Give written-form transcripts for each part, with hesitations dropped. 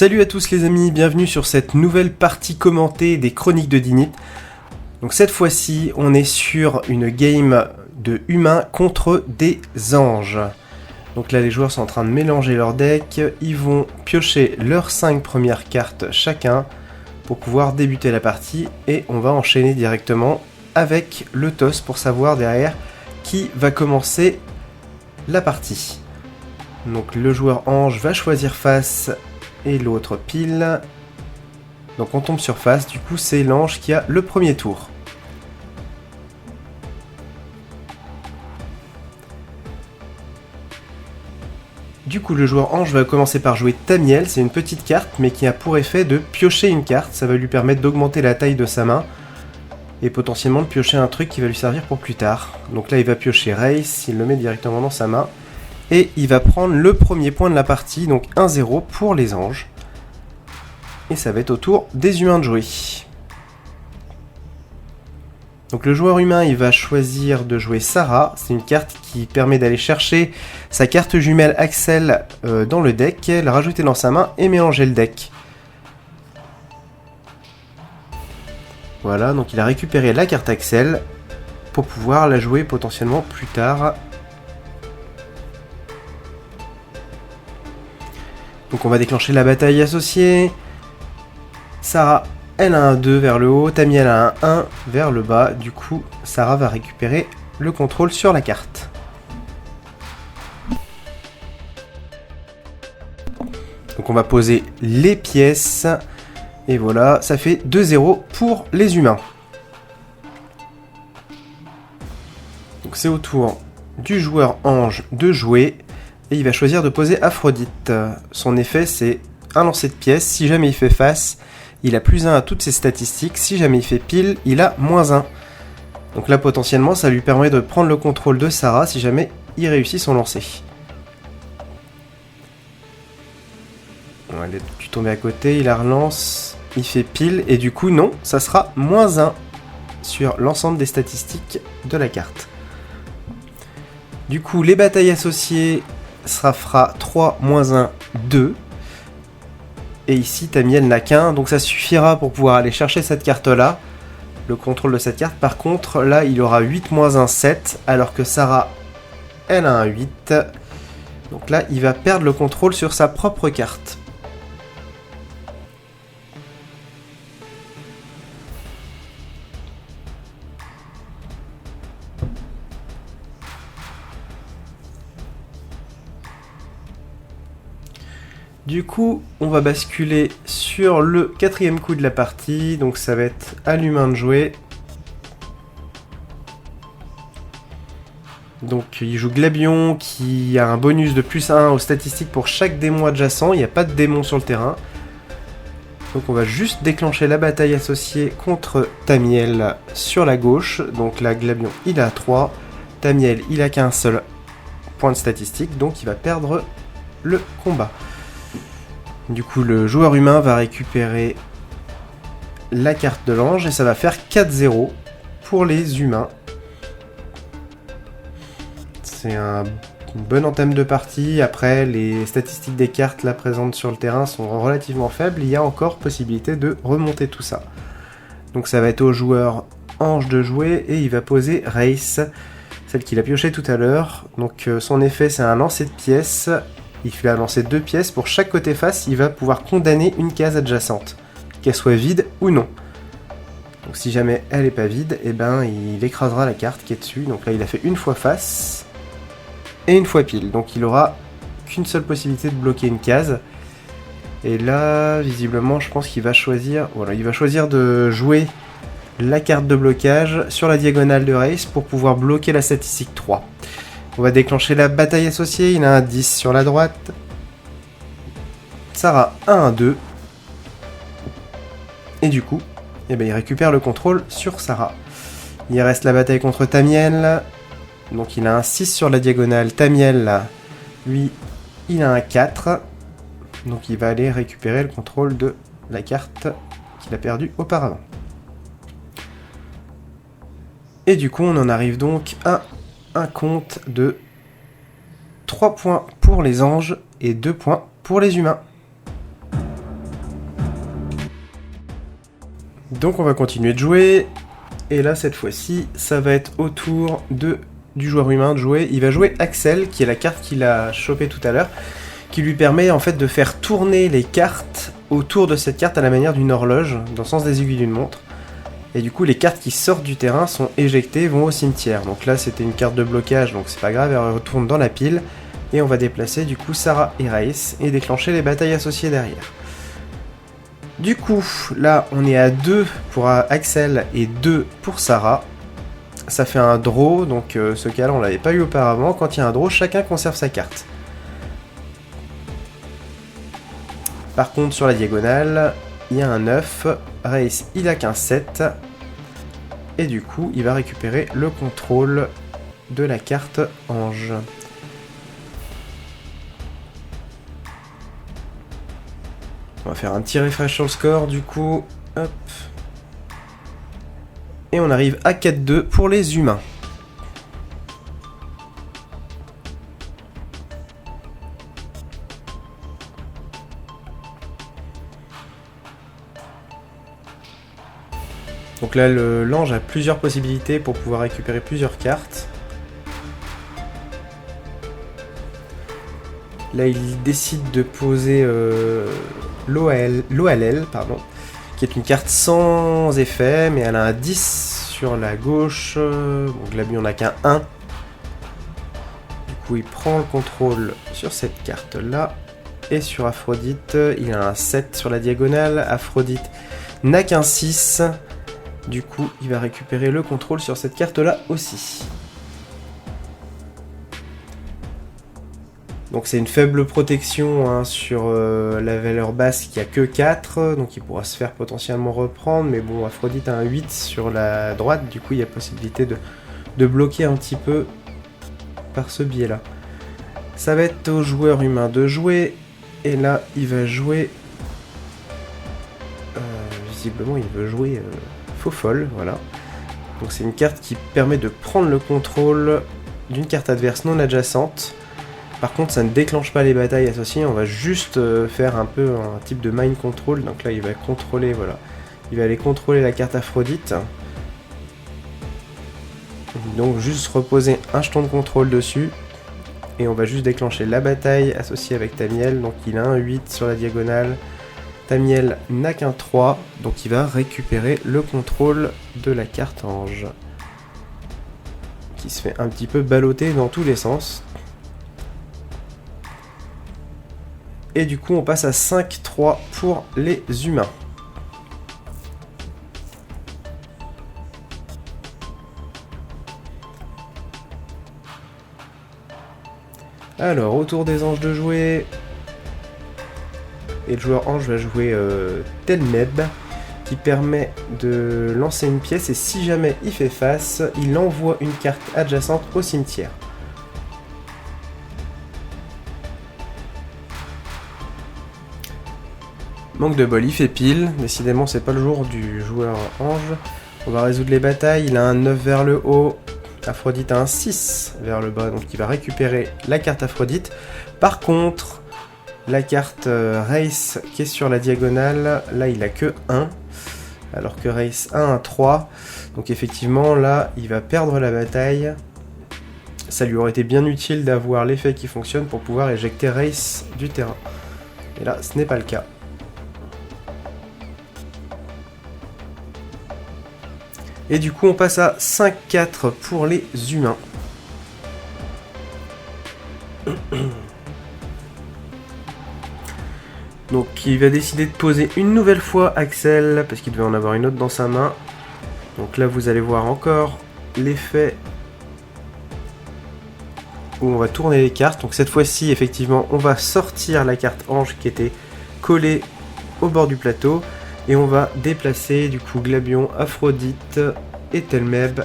Salut à tous les amis, bienvenue sur cette nouvelle partie commentée des Chroniques de Dinit. Donc cette fois-ci, on est sur une game de humains contre des anges. Donc là, les joueurs sont en train de mélanger leur deck. Ils vont piocher leurs 5 premières cartes chacun pour pouvoir débuter la partie. Et on va enchaîner directement avec le toss pour savoir derrière qui va commencer la partie. Donc le joueur ange va choisir face et l'autre pile. Donc on tombe sur face, du coup c'est l'ange qui a le premier tour. Du coup le joueur ange va commencer par jouer Tamiel, c'est une petite carte mais qui a pour effet de piocher une carte, ça va lui permettre d'augmenter la taille de sa main et potentiellement de piocher un truc qui va lui servir pour plus tard. Donc là il va piocher Race, il le met directement dans sa main. Et il va prendre le premier point de la partie, donc 1-0 pour les anges. Et ça va être au tour des humains de jouer. Donc le joueur humain, il va choisir de jouer Sarah. C'est une carte qui permet d'aller chercher sa carte jumelle Axel dans le deck, la rajouter dans sa main et mélanger le deck. Voilà, donc il a récupéré la carte Axel pour pouvoir la jouer potentiellement plus tard. Donc on va déclencher la bataille associée. Sarah, elle a un 2 vers le haut. Tamiel a un 1 vers le bas. Du coup, Sarah va récupérer le contrôle sur la carte. Donc on va poser les pièces. Et voilà, ça fait 2-0 pour les humains. Donc c'est au tour du joueur ange de jouer. Et il va choisir de poser Aphrodite. Son effet, c'est un lancer de pièces. Si jamais il fait face, il a +1 à toutes ses statistiques. Si jamais il fait pile, il a -1. Donc là, potentiellement, ça lui permet de prendre le contrôle de Sarah si jamais il réussit son lancer. Elle est dû tomber à côté, il la relance. Il fait pile. Et du coup, non, ça sera -1 sur l'ensemble des statistiques de la carte. Du coup, les batailles associées... ça fera 3 - 1, 2. Et ici, Tamiel n'a qu'un, donc ça suffira pour pouvoir aller chercher cette carte-là. Le contrôle de cette carte. Par contre, là, il aura 8 - 1, 7. Alors que Sarah, elle a un 8. Donc là, il va perdre le contrôle sur sa propre carte. Du coup, on va basculer sur le 4e coup de la partie, donc ça va être à l'humain de jouer. Donc il joue Glabion qui a un bonus de +1 aux statistiques pour chaque démon adjacent, il n'y a pas de démon sur le terrain. Donc on va juste déclencher la bataille associée contre Tamiel sur la gauche. Donc là, Glabion il a 3, Tamiel il a qu'un seul point de statistique, donc il va perdre le combat. Du coup, le joueur humain va récupérer la carte de l'ange et ça va faire 4-0 pour les humains. C'est un bon entame de partie. Après, les statistiques des cartes là présentes sur le terrain sont relativement faibles. Il y a encore possibilité de remonter tout ça. Donc ça va être au joueur ange de jouer et il va poser Race, celle qu'il a piochée tout à l'heure. Donc son effet, c'est un lancer de pièces. Il va lancer 2 pièces pour chaque côté face, il va pouvoir condamner une case adjacente, qu'elle soit vide ou non. Donc si jamais elle n'est pas vide, eh ben, il écrasera la carte qui est dessus. Donc là il a fait une fois face et une fois pile. Donc il aura qu'une seule possibilité de bloquer une case. Et là, visiblement, je pense qu'il va choisir... Voilà, il va choisir de jouer la carte de blocage sur la diagonale de Race pour pouvoir bloquer la statistique 3. On va déclencher la bataille associée, il a un 10 sur la droite. Sarah a un 2. Et du coup, eh ben, il récupère le contrôle sur Sarah. Il reste la bataille contre Tamiel. Donc il a un 6 sur la diagonale. Tamiel, lui, il a un 4. Donc il va aller récupérer le contrôle de la carte qu'il a perdue auparavant. Et du coup, on en arrive donc à un compte de 3 points pour les anges et 2 points pour les humains. Donc on va continuer de jouer. Et là, cette fois-ci, ça va être au tour du joueur humain de jouer. Il va jouer Axel, qui est la carte qu'il a chopée tout à l'heure, qui lui permet en fait de faire tourner les cartes autour de cette carte à la manière d'une horloge, dans le sens des aiguilles d'une montre. Et du coup, les cartes qui sortent du terrain sont éjectées, vont au cimetière. Donc là, c'était une carte de blocage, donc c'est pas grave, elle retourne dans la pile. Et on va déplacer du coup Sarah et Race et déclencher les batailles associées derrière. Du coup, là, on est à 2 pour Axel et 2 pour Sarah. Ça fait un draw, donc ce cas-là, on l'avait pas eu auparavant. Quand il y a un draw, chacun conserve sa carte. Par contre, sur la diagonale, il y a un 9. Race, il a qu'un 7. Et du coup, il va récupérer le contrôle de la carte ange. On va faire un petit refresh sur le score, du coup. Hop. Et on arrive à 4-2 pour les humains. Donc là, l'ange a plusieurs possibilités pour pouvoir récupérer plusieurs cartes. Là, il décide de poser l'OLL, pardon, qui est une carte sans effet, mais elle a un 10 sur la gauche. Donc là, lui, on n'a qu'un 1. Du coup, il prend le contrôle sur cette carte-là. Et sur Aphrodite, il a un 7 sur la diagonale. Aphrodite n'a qu'un 6. Du coup, il va récupérer le contrôle sur cette carte-là aussi. Donc c'est une faible protection hein, sur la valeur basse qui a que 4, donc il pourra se faire potentiellement reprendre, mais bon, Aphrodite a un 8 sur la droite, du coup il y a possibilité de bloquer un petit peu par ce biais-là. Ça va être au joueur humain de jouer, et là il va jouer... visiblement il veut jouer faux folle, voilà. Donc c'est une carte qui permet de prendre le contrôle d'une carte adverse non adjacente. Par contre, ça ne déclenche pas les batailles associées, on va juste faire un peu un type de mind control. Donc là, il va contrôler, voilà. Il va aller contrôler la carte Aphrodite. Donc juste reposer un jeton de contrôle dessus. Et on va juste déclencher la bataille associée avec Tamiel. Donc il a un 8 sur la diagonale. Tamiel n'a qu'un 3, donc il va récupérer le contrôle de la carte ange. Qui se fait un petit peu balloter dans tous les sens. Et du coup, on passe à 5-3 pour les humains. Alors, au tour des anges de jouer. Et le joueur ange va jouer Telmeb, qui permet de lancer une pièce. Et si jamais il fait face, il envoie une carte adjacente au cimetière. Manque de bol, il fait pile. Décidément, c'est pas le jour du joueur ange. On va résoudre les batailles. Il a un 9 vers le haut. Aphrodite a un 6 vers le bas. Donc il va récupérer la carte Aphrodite. Par contre, la carte Race qui est sur la diagonale, là il a que 1. Alors que Race a un 3. Donc effectivement, là, il va perdre la bataille. Ça lui aurait été bien utile d'avoir l'effet qui fonctionne pour pouvoir éjecter Race du terrain. Et là, ce n'est pas le cas. Et du coup, on passe à 5-4 pour les humains. Donc, il va décider de poser une nouvelle fois Axel, parce qu'il devait en avoir une autre dans sa main. Donc là, vous allez voir encore l'effet où on va tourner les cartes. Donc cette fois-ci, effectivement, on va sortir la carte ange qui était collée au bord du plateau. Et on va déplacer du coup Glabion, Aphrodite et Telmeb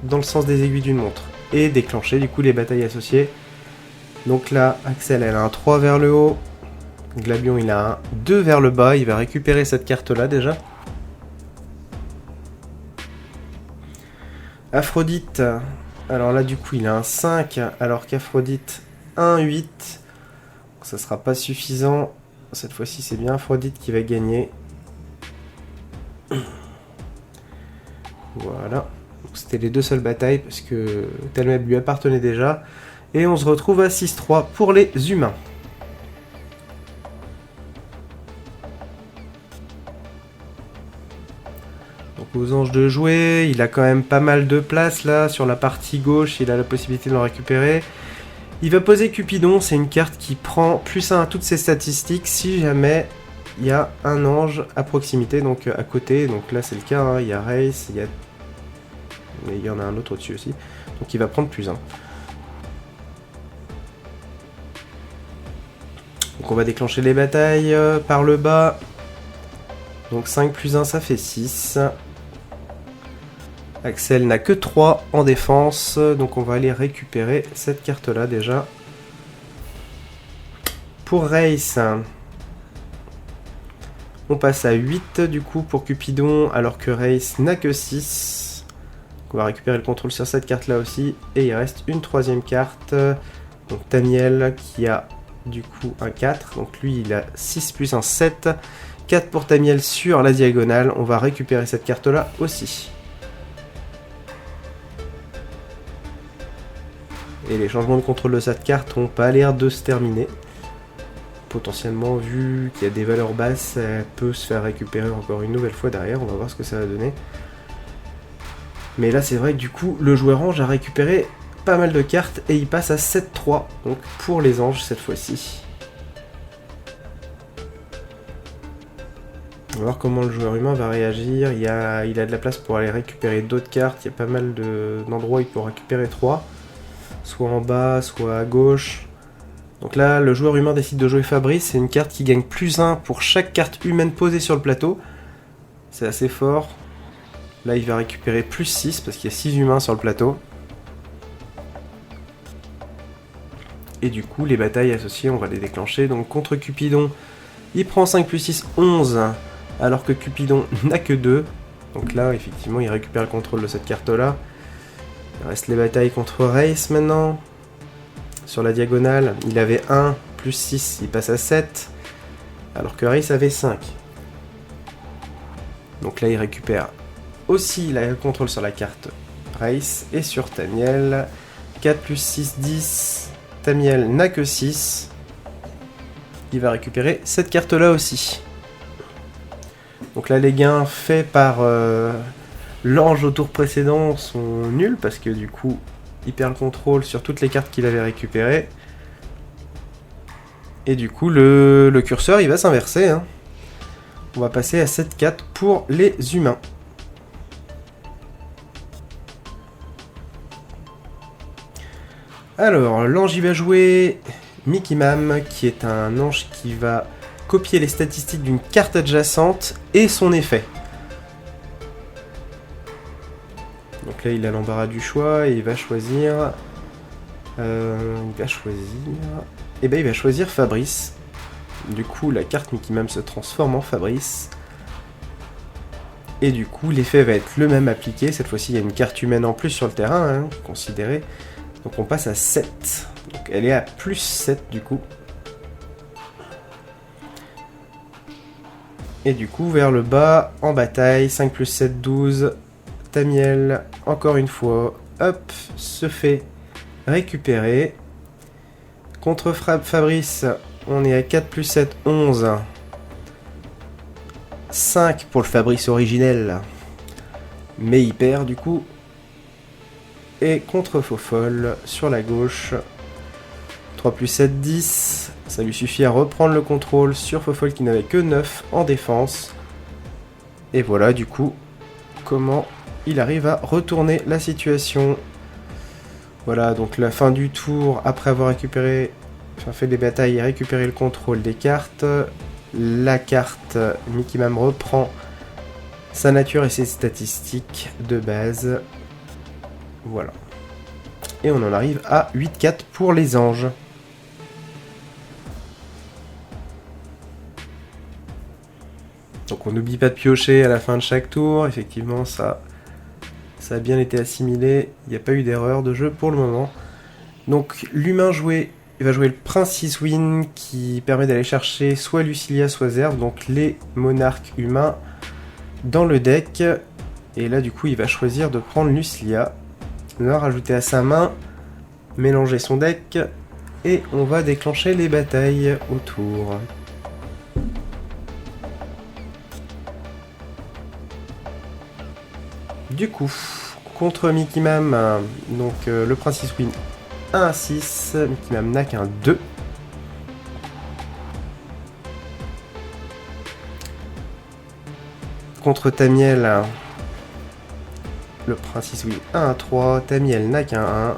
dans le sens des aiguilles d'une montre. Et déclencher du coup les batailles associées. Donc là, Axel elle a un 3 vers le haut. Glabion il a un 2 vers le bas. Il va récupérer cette carte là déjà. Aphrodite, alors là du coup il a un 5 alors qu'Aphrodite un 8. Ça sera pas suffisant. Cette fois-ci c'est bien Aphrodite qui va gagner. Voilà. C'était les deux seules batailles parce que Telmeb lui appartenait déjà. Et on se retrouve à 6-3 pour les humains. Donc aux anges de jouer, il a quand même pas mal de place là. Sur la partie gauche, il a la possibilité de le récupérer. Il va poser Cupidon, c'est une carte qui prend +1 à toutes ses statistiques si jamais il y a un ange à proximité, donc à côté. Donc là c'est le cas, hein. Il y a Race, mais il y en a un autre au-dessus aussi. Donc il va prendre +1. Donc on va déclencher les batailles par le bas. Donc 5 + 1 ça fait 6. Axel n'a que 3 en défense, donc on va aller récupérer cette carte-là déjà. Pour Race, on passe à 8 du coup pour Cupidon, alors que Race n'a que 6. On va récupérer le contrôle sur cette carte-là aussi, et il reste une troisième carte. Donc Tamiel qui a du coup un 4, donc lui il a 6 + 1, 7. 4 pour Tamiel sur la diagonale, on va récupérer cette carte-là aussi. Et les changements de contrôle de cette carte n'ont pas l'air de se terminer. Potentiellement, vu qu'il y a des valeurs basses, elle peut se faire récupérer encore une nouvelle fois derrière. On va voir ce que ça va donner. Mais là, c'est vrai que du coup, le joueur ange a récupéré pas mal de cartes et il passe à 7-3. Donc pour les anges cette fois-ci. On va voir comment le joueur humain va réagir. Il a de la place pour aller récupérer d'autres cartes. Il y a pas mal d'endroits où il peut récupérer 3. Soit en bas, soit à gauche. Donc là, le joueur humain décide de jouer Fabrice. C'est une carte qui gagne +1 pour chaque carte humaine posée sur le plateau. C'est assez fort. Là, il va récupérer +6 parce qu'il y a 6 humains sur le plateau. Et du coup, les batailles associées, on va les déclencher. Donc contre Cupidon, il prend 5 + 6, 11. Alors que Cupidon n'a que 2. Donc là, effectivement, il récupère le contrôle de cette carte-là. Il reste les batailles contre Race maintenant. Sur la diagonale, il avait 1 + 6, il passe à 7. Alors que Race avait 5. Donc là, il récupère aussi le contrôle sur la carte Race et sur Tamiel. 4 + 6, 10. Tamiel n'a que 6. Il va récupérer cette carte-là aussi. Donc là, les gains faits par l'ange au tour précédent sont nuls parce que du coup, il perd le contrôle sur toutes les cartes qu'il avait récupérées. Et du coup, le curseur, il va s'inverser. Hein. On va passer à 7-4 pour les humains. Alors, l'ange, il va jouer Mickey Mam, qui est un ange qui va copier les statistiques d'une carte adjacente et son effet. Donc là, il a l'embarras du choix et il va choisir... il va choisir Fabrice. Du coup, la carte Mickey Mam se transforme en Fabrice. Et du coup, l'effet va être le même appliqué. Cette fois-ci, il y a une carte humaine en plus sur le terrain, hein, considérée. Donc on passe à 7. Donc elle est à +7 du coup. Et du coup, vers le bas, en bataille, 5 + 7, 12. Tamiel, encore une fois, hop, se fait récupérer. Contre Fabrice, on est à 4 + 7, 11. 5 pour le Fabrice originel. Mais il perd du coup. Et contre Fofol, sur la gauche, 3 + 7, 10. Ça lui suffit à reprendre le contrôle sur Fofol qui n'avait que 9 en défense. Et voilà du coup comment il arrive à retourner la situation. Voilà, donc la fin du tour, après avoir fait des batailles et récupéré le contrôle des cartes. La carte Mickey Mam reprend sa nature et ses statistiques de base. Voilà. Et on en arrive à 8-4 pour les anges. Donc on n'oublie pas de piocher à la fin de chaque tour. Effectivement, ça a bien été assimilé. Il n'y a pas eu d'erreur de jeu pour le moment. Donc l'humain joué, il va jouer le Prince Iswin qui permet d'aller chercher soit Lucilia, soit Zerv. Donc les monarques humains dans le deck. Et là du coup il va choisir de prendre Lucilia, la rajouter à sa main, mélanger son deck, et on va déclencher les batailles autour. Du coup, contre Mickey Mam, donc le Princess Win 1 à 6, Mickey Mam n'a qu'un 2. Contre Tamiel, le Princess Win 1 à 3, Tamiel n'a qu'un 1.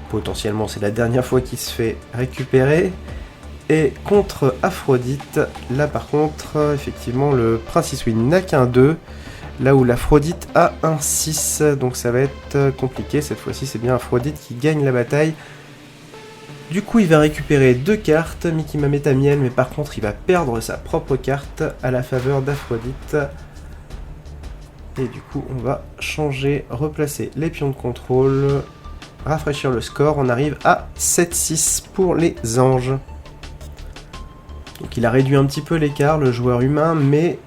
Potentiellement c'est la dernière fois qu'il se fait récupérer. Et contre Aphrodite, là par contre, effectivement le Princess Win n'a qu'un 2. Là où l'Aphrodite a un 6, donc ça va être compliqué. Cette fois-ci, c'est bien Aphrodite qui gagne la bataille. Du coup, il va récupérer 2 cartes, Mickey Mam et Tamiel, mais par contre, il va perdre sa propre carte à la faveur d'Aphrodite. Et du coup, on va changer, replacer les pions de contrôle, rafraîchir le score. On arrive à 7-6 pour les anges. Donc il a réduit un petit peu l'écart, le joueur humain, mais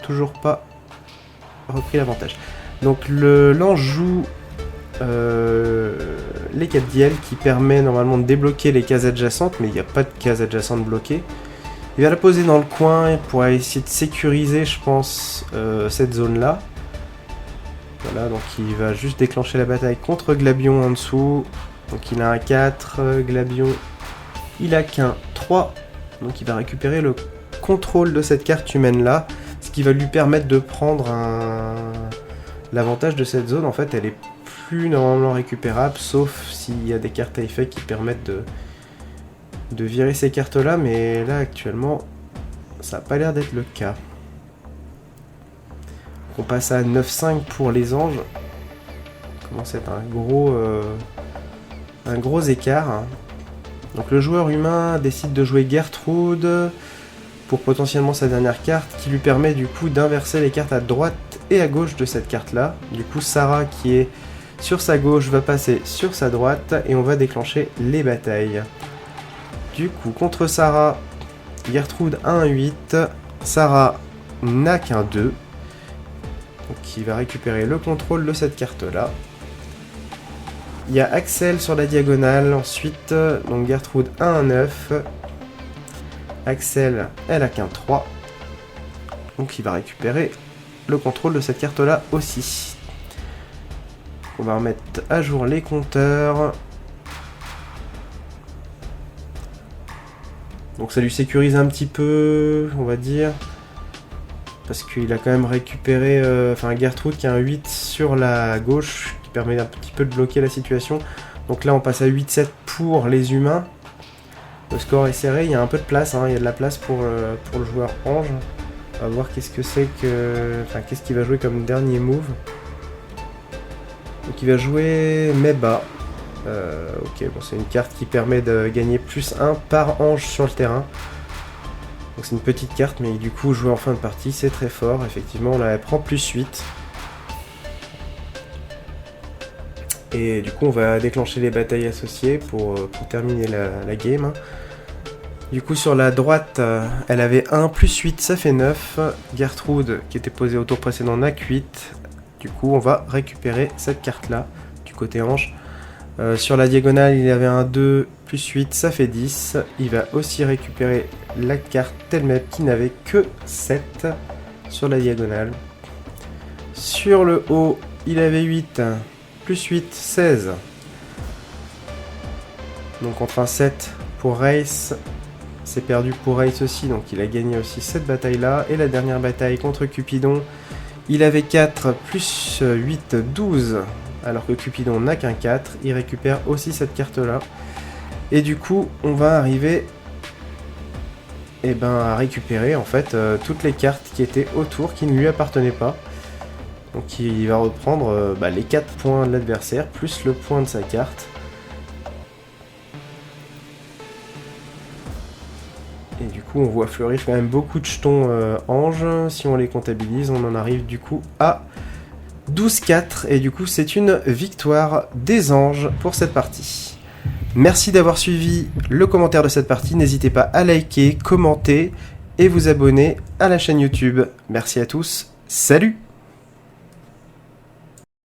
toujours pas repris l'avantage. Donc l'ange joue les 4 DL qui permet normalement de débloquer les cases adjacentes, mais il n'y a pas de cases adjacentes bloquées. Il va la poser dans le coin pour essayer de sécuriser, je pense, cette zone-là. Voilà, donc il va juste déclencher la bataille contre Glabion en dessous. Donc il a un 4, Glabion, il a qu'un 3. Donc il va récupérer le contrôle de cette carte humaine-là, ce qui va lui permettre de prendre l'avantage de cette zone. En fait, elle est plus normalement récupérable, sauf s'il y a des cartes à effet qui permettent de virer ces cartes-là, mais là, actuellement, ça n'a pas l'air d'être le cas. On passe à 9-5 pour les anges. Ça commence à être un gros écart. Donc le joueur humain décide de jouer Gertrude pour potentiellement sa dernière carte, qui lui permet du coup d'inverser les cartes à droite et à gauche de cette carte là. Du coup Sarah qui est sur sa gauche va passer sur sa droite et on va déclencher les batailles. Du coup contre Sarah, Gertrude a un 8, Sarah n'a qu'un 2, donc il va récupérer le contrôle de cette carte là. Il y a Axel sur la diagonale, ensuite, donc Gertrude a un 9, Axel, elle a qu'un 3, donc il va récupérer le contrôle de cette carte-là aussi. On va remettre à jour les compteurs. Donc ça lui sécurise un petit peu, on va dire, parce qu'il a quand même récupéré, Gertrude qui a un 8 sur la gauche, permet un petit peu de bloquer la situation. Donc là on passe à 8-7 pour les humains. Le score est serré, il y a un peu de place, il y a de la place pour le joueur ange. On va voir qu'est-ce que c'est que. Enfin, qu'est-ce qu'il va jouer comme dernier move. Donc il va jouer Meba. Ok, bon, c'est une carte qui permet de gagner +1 par ange sur le terrain. Donc c'est une petite carte, mais du coup jouer en fin de partie c'est très fort. Effectivement, là elle prend +8. Et du coup, on va déclencher les batailles associées pour terminer la game. Du coup, sur la droite, elle avait 1 +8, ça fait 9. Gertrude, qui était posée au tour précédent, n'a que 8. Du coup, on va récupérer cette carte-là, du côté ange. Sur la diagonale, il avait un 2 +8, ça fait 10. Il va aussi récupérer la carte Telmep, qui n'avait que 7 sur la diagonale. Sur le haut, il avait 8. +8, 16. Donc contre un 7 pour Race, c'est perdu pour Race aussi, donc il a gagné aussi cette bataille-là. Et la dernière bataille contre Cupidon, il avait 4 +8, 12, alors que Cupidon n'a qu'un 4, il récupère aussi cette carte-là. Et du coup, on va arriver à récupérer en fait toutes les cartes qui étaient autour, qui ne lui appartenaient pas. Donc il va reprendre les 4 points de l'adversaire, plus le point de sa carte. Et du coup on voit fleurir quand même beaucoup de jetons anges. Si on les comptabilise, on en arrive du coup à 12-4. Et du coup c'est une victoire des anges pour cette partie. Merci d'avoir suivi le commentaire de cette partie. N'hésitez pas à liker, commenter et vous abonner à la chaîne YouTube. Merci à tous, salut!